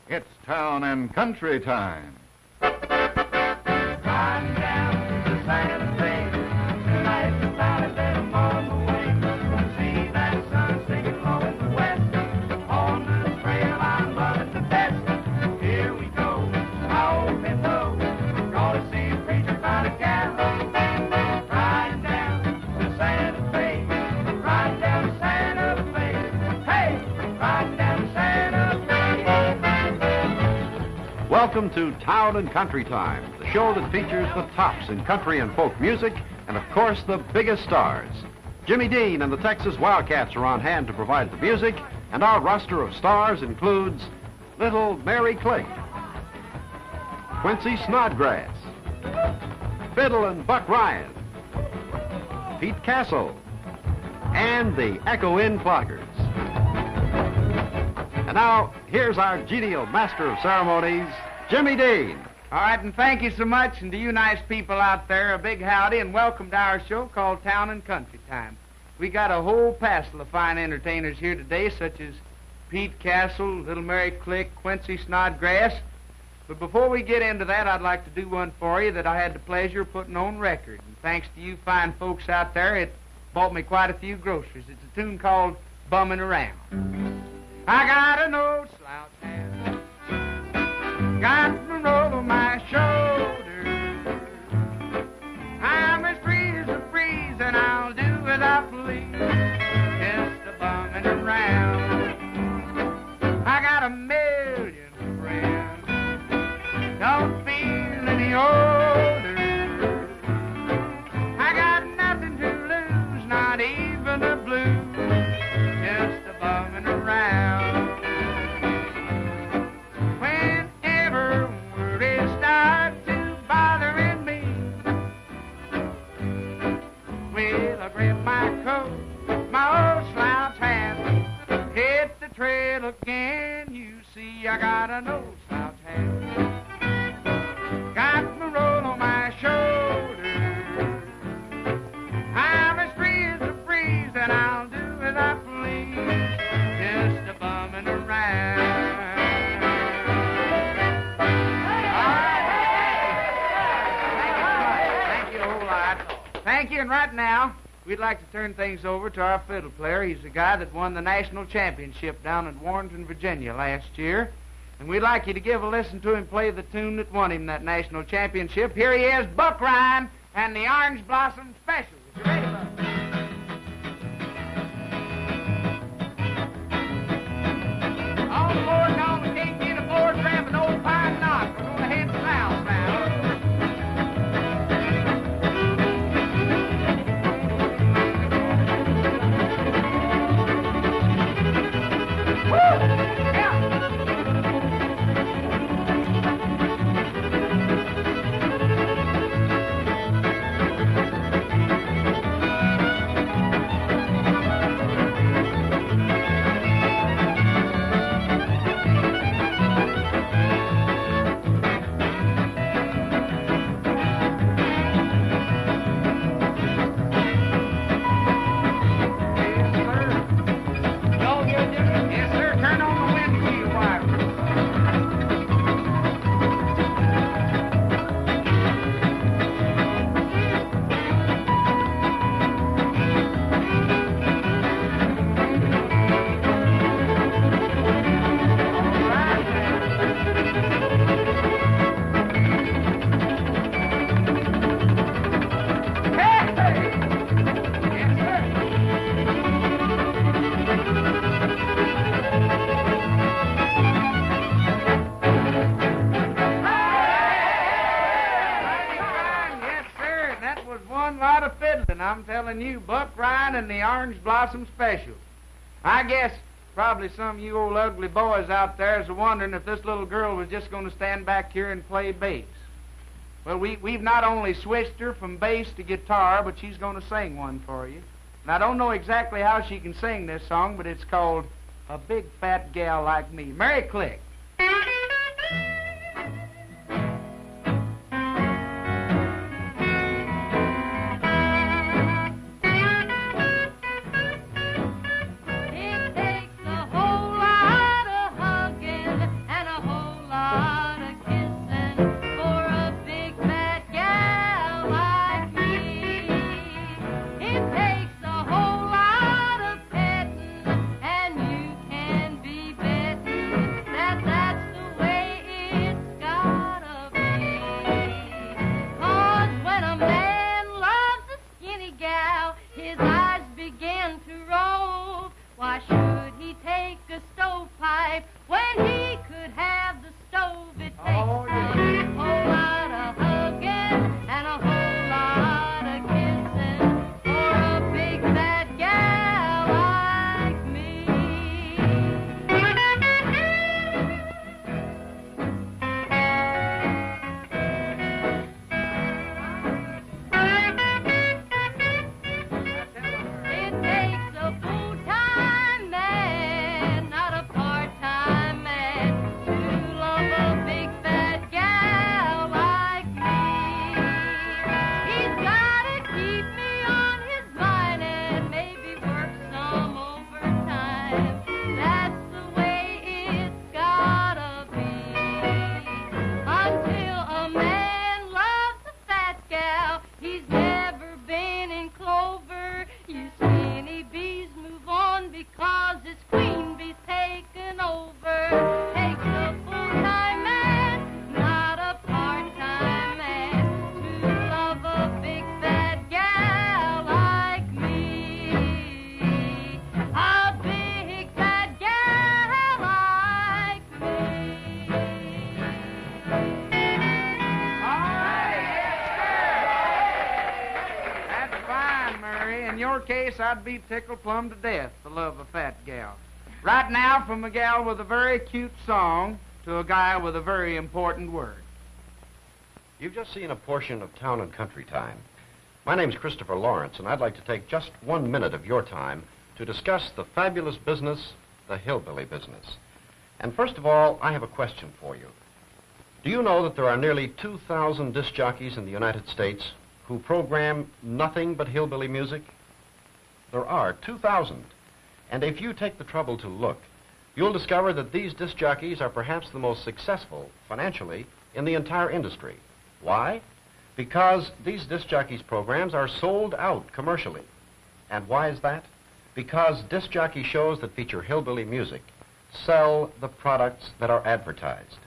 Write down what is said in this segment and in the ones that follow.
It's Town and Country Time. Riding down the Santa Fe, tonight the valley let 'em on the way. See that sun sinking low in the west, on the trail I'm loving the best. Here we go, I open low, gonna see a preacher by the gal. Riding down the Santa Fe, riding down the Santa Fe, hey, riding down the Santa Fe. Welcome to Town and Country Time, the show that features the tops in country and folk music, and of course the biggest stars. Jimmy Dean and the Texas Wildcats are on hand to provide the music, and our roster of stars includes Little Mary Click, Quincy Snodgrass, Fiddle and Buck Ryan, Pete Castle, and the Echo Inn Cloggers. And now, here's our genial master of ceremonies, Jimmy Dean. All right, and thank you so much, and to you nice people out there, a big howdy and welcome to our show called Town and Country Time. We got a whole passel of fine entertainers here today, such as Pete Castle, Little Mary Click, Quincy Snodgrass. But before we get into that, I'd like to do one for you that I had the pleasure of putting on record. And thanks to you fine folks out there, it bought me quite a few groceries. It's a tune called Bummin' Around. I got an old slouch hat, got the roll on my shoulder. I'm as free as a breeze, and I'll do without leave, just a bumming around. I got a million friends, don't feel any older. I got nothing to lose, not even the blues, just a bumming around. Whenever worries start to bothering me, well, I grab my coat, my old slouch hat, hit the trail again. You see, I got an old slouch hat, got my roll on my shoulder. I'm as free as a breeze, and I'll do as I please, just a bumming around. Thank you a whole lot. Thank you, and right now, we'd like to turn things over to our fiddle player. He's the guy that won the national championship down at Warrenton, Virginia last year. And we'd like you to give a listen to him play the tune that won him that national championship. Here he is, Buck Ryan and the Orange Blossom Special. You ready, Buck? On board, and on the can't get aboard, grab an old pine knot. We're going to head south now. Woo! Yeah! Yes, sir. Turn on the windshield wipers. All right, hey! Yes, sir. Yes, sir, and that was one lot of fiddling, I'm telling you. Buck Ryan and the Orange Blossom Special. I guess probably some of you old ugly boys out there is wondering if this little girl was just going to stand back here and play bass. Well, we've not only switched her from bass to guitar, but she's going to sing one for you. And I don't know exactly how she can sing this song, but it's called A Big Fat Gal Like Me. Mary Click. It takes a whole lot of hugging and a whole your case, I'd be tickled plumb to death to love a fat gal. Right now, from a gal with a very cute song to a guy with a very important word. You've just seen a portion of Town and Country Time. My name's Christopher Lawrence, and I'd like to take just 1 minute of your time to discuss the fabulous business, the hillbilly business. And first of all, I have a question for you. Do you know that there are nearly 2,000 disc jockeys in the United States who program nothing but hillbilly music? There are 2,000. And if you take the trouble to look, you'll discover that these disc jockeys are perhaps the most successful, financially, in the entire industry. Why? Because these disc jockeys' programs are sold out commercially. And why is that? Because disc jockey shows that feature hillbilly music sell the products that are advertised.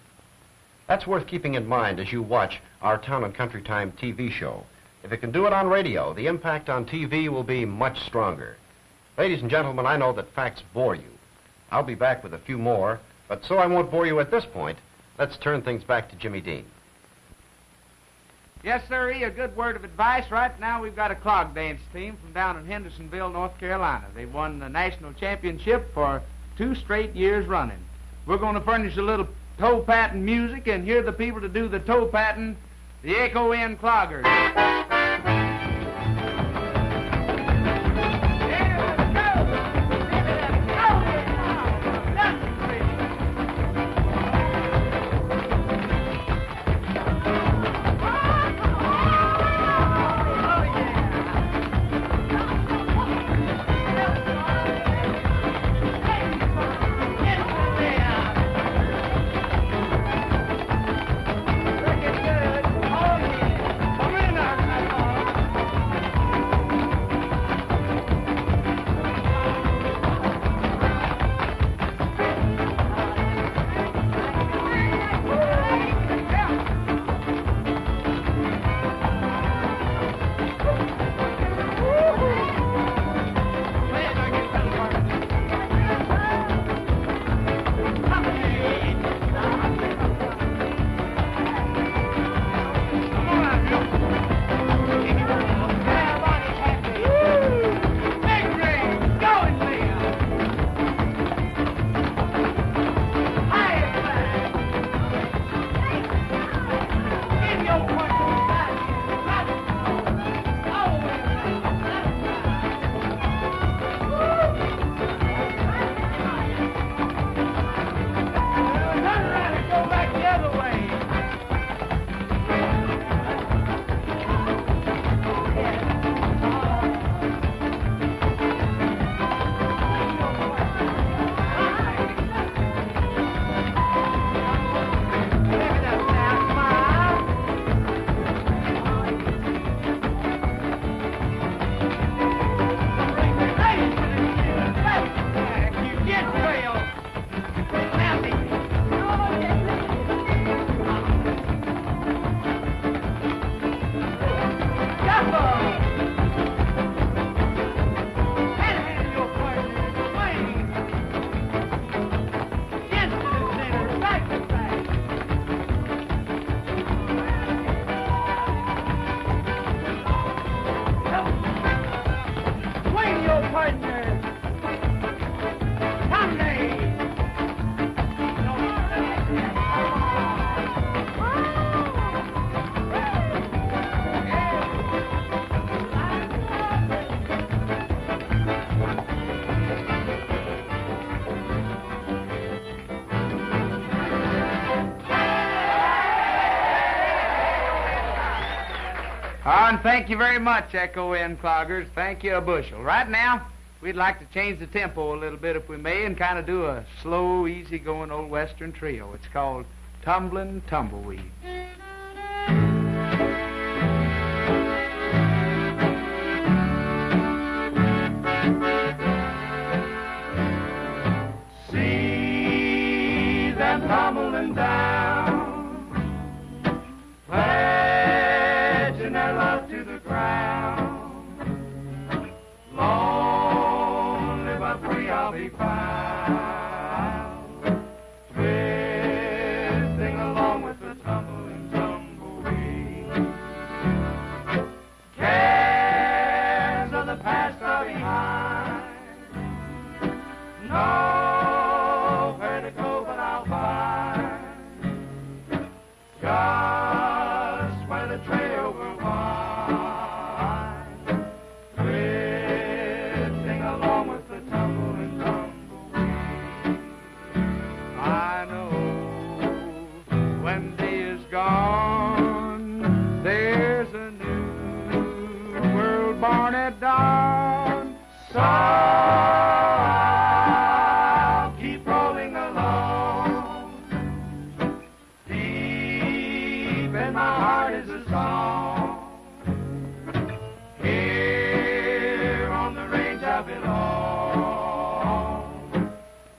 That's worth keeping in mind as you watch our Town and Country Time TV show. If it can do it on radio, the impact on TV will be much stronger. Ladies and gentlemen, I know that facts bore you. I'll be back with a few more, but so I won't bore you at this point, let's turn things back to Jimmy Dean. Yes, sir, a good word of advice. Right now we've got a clog dance team from down in Hendersonville, North Carolina. They've won the national championship for 2 straight years running. We're going to furnish a little toe patting music, and here are the people to do the toe patting, the Echo Inn Cloggers. And thank you very much, Echo Inn Cloggers. Thank you a bushel. Right now, we'd like to change the tempo a little bit, if we may, and kind of do a slow, easy-going old Western trio. It's called Tumblin' Tumbleweed. See them tumbling down, pledging their love to the ground. Lonely but free I'll be found, twisting along with the tumble. is a song. Here on the range I belong,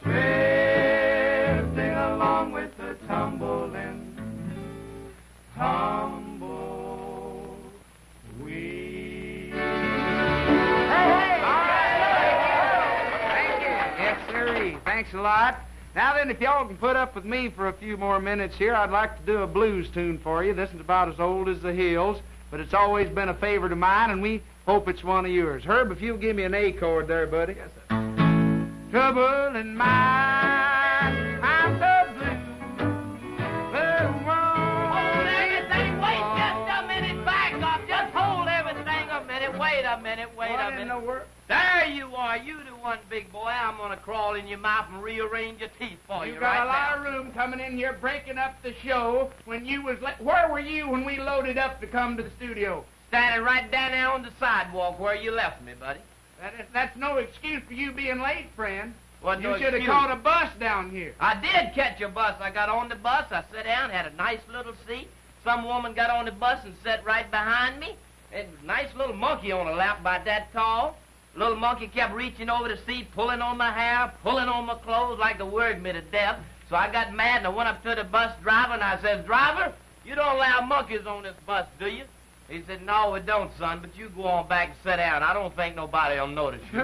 drifting along with the tumbling, tumbleweed. Hey! Thank you. Yes, sirree. Thanks a lot. Now then, if y'all can put up with me for a few more minutes here, I'd like to do a blues tune for you. This is about as old as the hills, but it's always been a favorite of mine, and we hope it's one of yours. Herb, if you'll give me an A chord there, buddy. Yes, sir. Trouble in mind, I'm so blue. The world Hold everything, is wait wrong. just a minute, back up, just hold everything a minute, wait a minute, wait What a in minute. the world? There you are, you the one, big boy. I'm gonna crawl in your mouth and rearrange your teeth for you You got right a lot now. of room coming in here, breaking up the show. When you was where were you when we loaded up to come to the studio? Standing right down there on the sidewalk where you left me, buddy. That's no excuse for you being late, friend. What You no should have excuse? caught a bus down here. I did catch a bus. I got on the bus, I sat down, had a nice little seat. Some woman got on the bus and sat right behind me. And a nice little monkey on her lap about that tall. Little monkey kept reaching over the seat, pulling on my hair, pulling on my clothes like the worried me to death. So I got mad and I went up to the bus driver and I says, "Driver, you don't allow monkeys on this bus, do you?" He said, "No, we don't, son, but you go on back and sit down. I don't think nobody will notice you."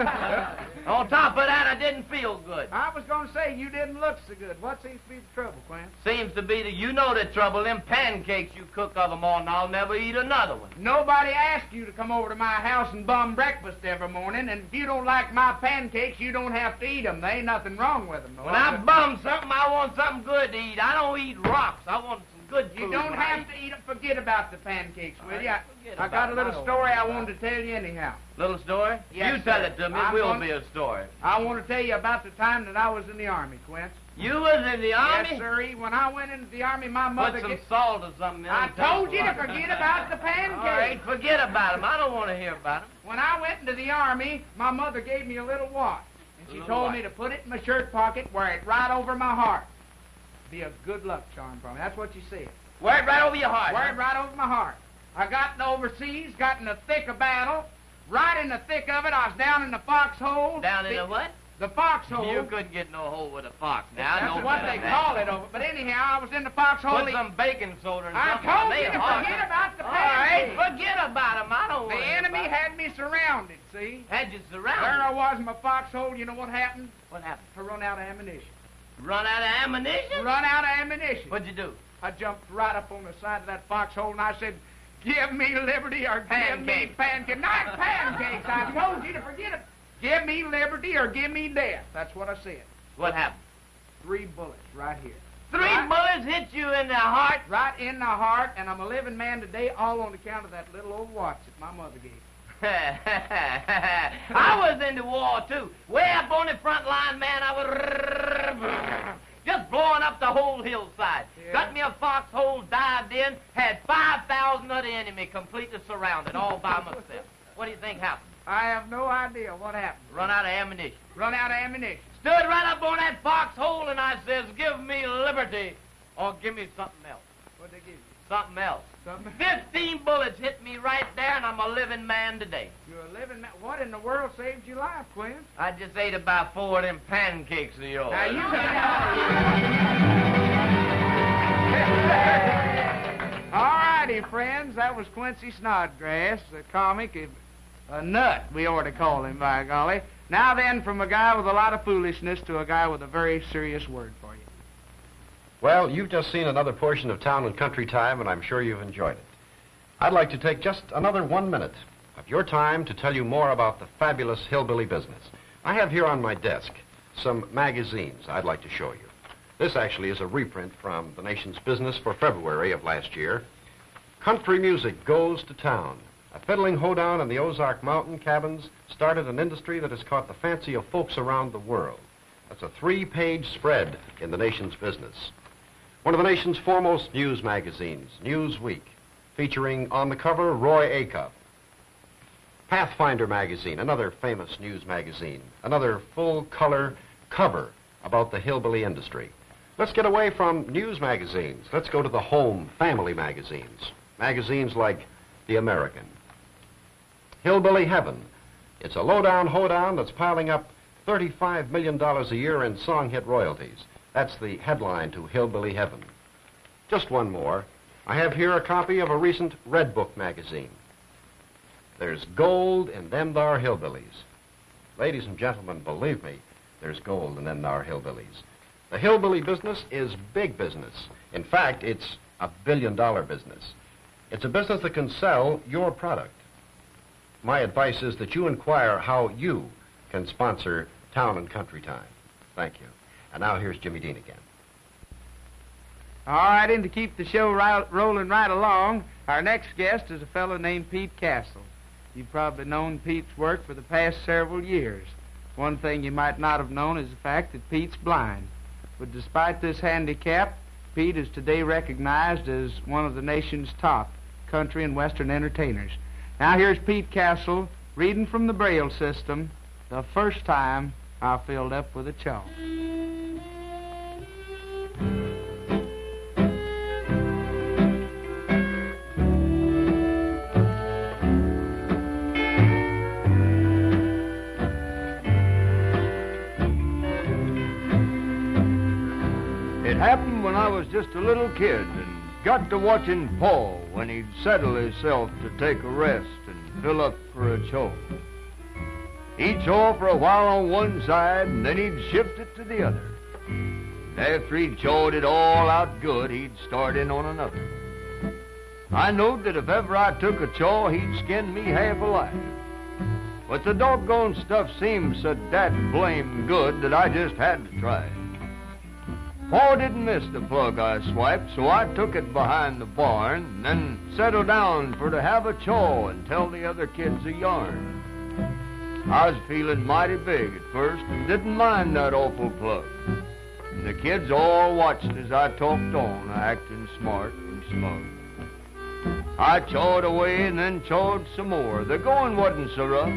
On top of that, I didn't feel good. I was going to say you didn't look so good. What seems to be the trouble, Quinn? Seems to be that you know the trouble. Them pancakes you cook of them all, and I'll never eat another one. Nobody asked you to come over to my house and bum breakfast every morning, and if you don't like my pancakes, you don't have to eat them. There ain't nothing wrong with them. When I bum something, I want something good to eat. I don't eat rocks. I want some good food. You don't to have eat. to eat them. Forget about the pancakes, will you? Forget I got a about it. little I don't story I worry wanted to tell you anyhow. Little story? Yes, you tell sir. it to me. I'm It will gonna- be a story. I want to tell you about the time that I was in the Army, Quince. You was in the army? Yes, sirree. When I went into the Army, my Put mother... some salt or something in I them. told you to forget about the pancakes. All right, forget about them. I don't want to hear about them. When I went into the Army, my mother gave me a little watch. And she Little told watch. me to put it in my shirt pocket, wear it right over my heart. Be a good luck charm for me. That's what she said. Wear it right over your heart. Wear it right over my heart. I got overseas, got in the thick of battle. Right in the thick of it, I was down in the foxhole. Down in the what? The foxhole. You couldn't get no hole with a fox now. That's no what better they than call that. it over. But anyhow, I was in the foxhole. Put some baking soda in I something. told They you to hard. forget about the All right, pancakes. forget about them. I don't The want to hear enemy about 'em. had me surrounded, see? Had you There surrounded. I was in my foxhole. You know what happened? What happened? I run out of ammunition. Run out of ammunition? Run out of ammunition. What'd you do? I jumped right up on the side of that foxhole and I said, "Give me liberty or give me Pancakes. pancakes." Not pancakes. I told you to forget it. Give me liberty or give me death. That's what I said. What happened? 3 bullets right here. Three Right. bullets hit you in the heart. Right in the heart, and I'm a living man today, all on account of that little old watch that my mother gave me. I was in the war, too. Way up on the front line, man, I was just blowing up the whole hillside. Yeah. Got me a foxhole, dived in, had 5,000 of the enemy completely surrounded, all by myself. What do you think happened? I have no idea what happened. Run out of ammunition. Run out of ammunition. Stood right up on that foxhole, and I says, "Give me liberty, or give me something else." What'd they give you? Something else. Something? 15 bullets hit me right there, and I'm a living man today. You're a living man. What in the world saved your life, Quinn? I just ate about 4 of them pancakes of yours. Now you All righty, friends. That was Quincy Snodgrass, a comic, a nut, we ought to call him, by golly. Now then, from a guy with a lot of foolishness to a guy with a very serious word for you. Well, you've just seen another portion of Town and Country Time, and I'm sure you've enjoyed it. I'd like to take just another 1 minute of your time to tell you more about the fabulous hillbilly business. I have here on my desk some magazines I'd like to show you. This actually is a reprint from the Nation's Business for February of last year. Country Music Goes to Town. A fiddling hoedown in the Ozark Mountain cabins started an industry that has caught the fancy of folks around the world. That's a 3-page spread in the Nation's Business. One of the nation's foremost news magazines, Newsweek, featuring on the cover Roy Acuff. Pathfinder magazine, another famous news magazine, another full-color cover about the hillbilly industry. Let's get away from news magazines. Let's go to the home family magazines. magazines like The American. Hillbilly Heaven. It's a low-down hoedown that's piling up $35 million a year in song hit royalties. That's the headline to Hillbilly Heaven. Just one more. I have here a copy of a recent Red Book magazine. There's gold in them thar hillbillies. Ladies and gentlemen, believe me, there's gold in them thar hillbillies. The hillbilly business is big business. In fact, it's a billion-dollar business. It's a business that can sell your product. My advice is that you inquire how you can sponsor Town and Country Time. Thank you. And now here's Jimmy Dean again. All right, and to keep the show rolling right along, our next guest is a fellow named Pete Castle. You've probably known Pete's work for the past several years. One thing you might not have known is the fact that Pete's blind. But despite this handicap, Pete is today recognized as one of the nation's top country and western entertainers. Now here's Pete Castle reading from the Braille system, The First Time I Filled Up with a Chaw. It happened when I was just a little kid and got to watching Paul when he'd settle himself to take a rest and fill up for a chaw. He'd chaw for a while on one side and then he'd shift it to the other. And after he'd chawed it all out good, he'd start in on another. I knowed that if ever I took a chaw, he'd skin me half alive. But the doggone stuff seemed so dat blame good that I just had to try it. Paul didn't miss the plug I swiped, so I took it behind the barn and then settled down for to have a chaw and tell the other kids a yarn. I was feeling mighty big at first and didn't mind that awful plug. And the kids all watched as I talked on, acting smart and smug. I chawed away and then chawed some more. The going wasn't so rough,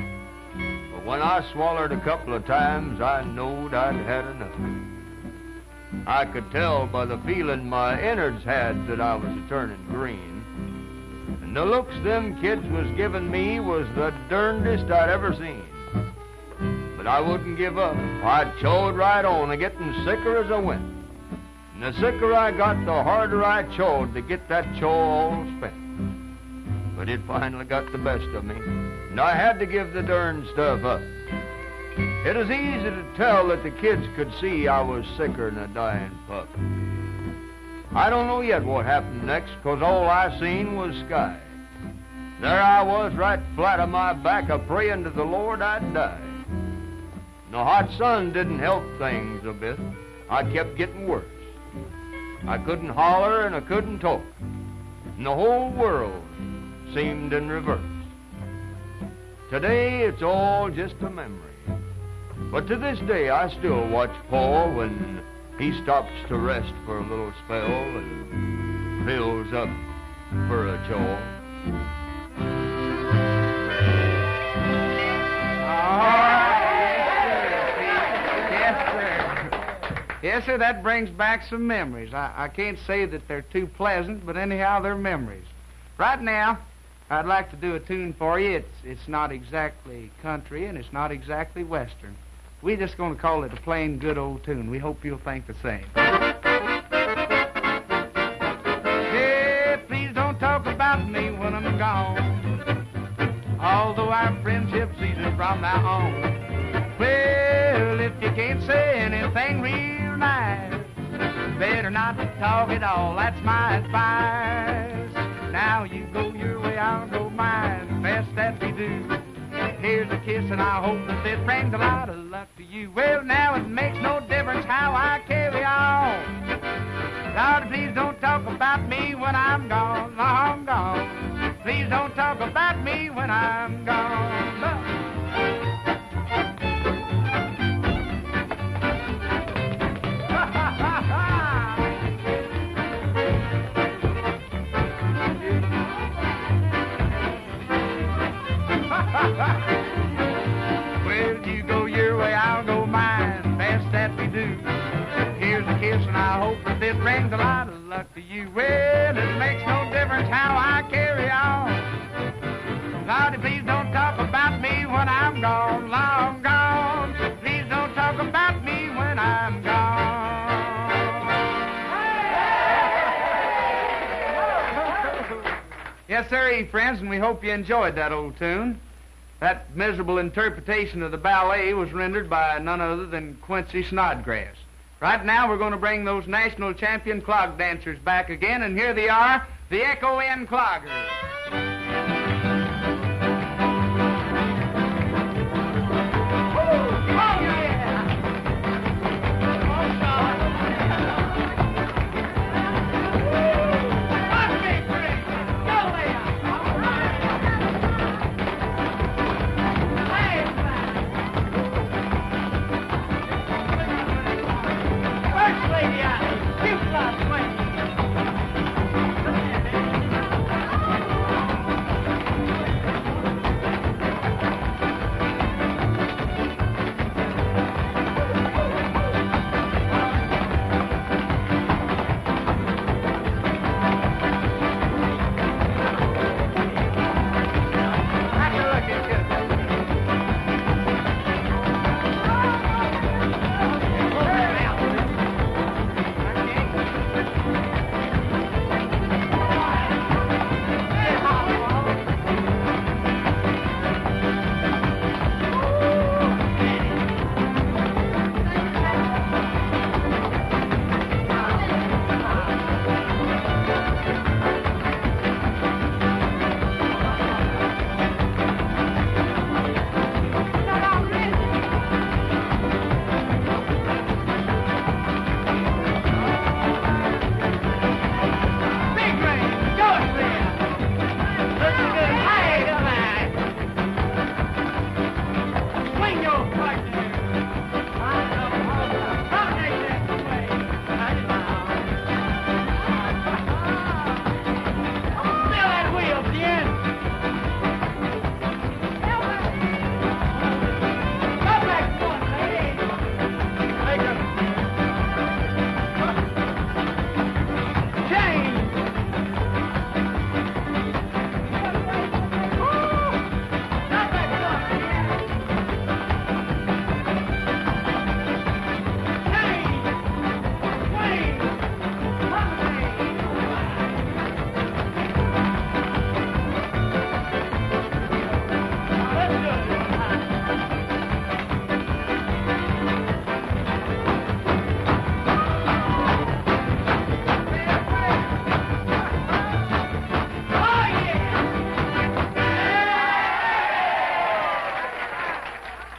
but when I swallowed a couple of times, I knowed I'd had enough. I could tell by the feeling my innards had that I was turning green. And the looks them kids was giving me was the darndest I'd ever seen. But I wouldn't give up. I chawed right on, a-getting sicker as I went. And the sicker I got, the harder I chawed to get that chaw all spent. But it finally got the best of me, and I had to give the darn stuff up. It was easy to tell that the kids could see I was sicker than a dying pup. I don't know yet what happened next, 'cause all I seen was sky. There I was, right flat on my back, a-praying to the Lord I'd die. And the hot sun didn't help things a bit. I kept getting worse. I couldn't holler and I couldn't talk. And the whole world seemed in reverse. Today it's all just a memory. But to this day, I still watch Paul when he stops to rest for a little spell and fills up for a chaw. Yes, sir, that brings back some memories. I can't say that they're too pleasant, but anyhow, they're memories. Right now, I'd like to do a tune for you. It's not exactly country, and it's not exactly western. We're just going to call it a plain good old tune. We hope you'll think the same. Hey, please don't talk about me when I'm gone, although our friendship's easy from now on. Well, if you can't say anything real nice, better not talk at all. That's my advice. Now you go your way, I'll go mine. Best that we do. Here's a kiss, and I hope that it brings a lot of luck to you. Well, now it makes no difference how I carry on. Lord, please don't talk about me when I'm gone. I'm gone. Please don't talk about me when I'm gone. Well, you go your way, I'll go mine. Best that we do. Here's a kiss, and I hope that this brings a lot of luck to you. Well, it makes no difference how I can. Yes, sir, friends, and we hope you enjoyed that old tune. That miserable interpretation of the ballet was rendered by none other than Quincy Snodgrass. Right now, we're going to bring those national champion clog dancers back again, and here they are, the Echo Inn Cloggers.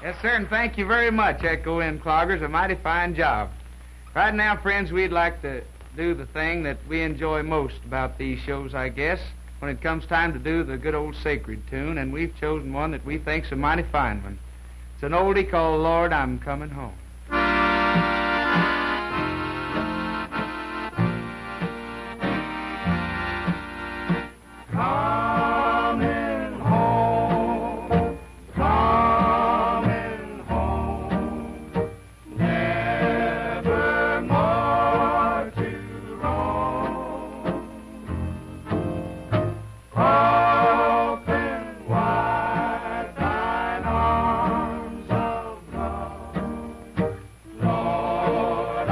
Yes, sir, and thank you very much, Echo Inn Cloggers. A mighty fine job. Right now, friends, we'd like to do the thing that we enjoy most about these shows, I guess, when it comes time to do the good old sacred tune, and we've chosen one that we think's a mighty fine one. It's an oldie called Lord, I'm Coming Home. Lord,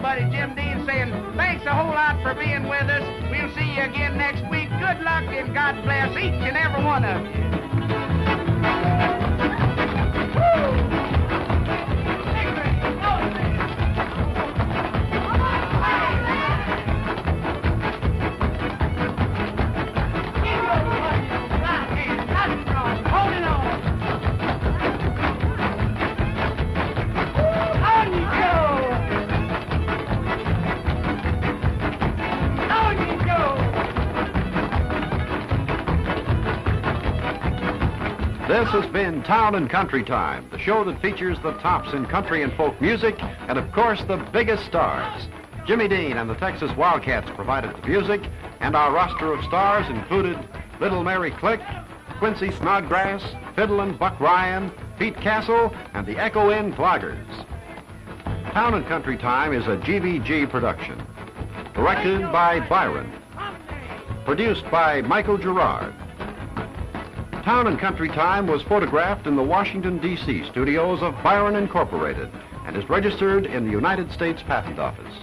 buddy Jim Dean saying thanks a whole lot for being with us. We'll see you again next week. Good luck and God bless each and every one of you. This has been Town and Country Time, the show that features the tops in country and folk music, and of course the biggest stars. Jimmy Dean and the Texas Wildcats provided the music, and our roster of stars included Little Mary Click, Quincy Snodgrass, Fiddlin' Buck Ryan, Pete Castle, and the Echo Inn Floggers. Town and Country Time is a GVG production. Directed by Byron. Produced by Michael Gerard. Town and Country Time was photographed in the Washington, D.C. studios of Byron Incorporated and is registered in the United States Patent Office.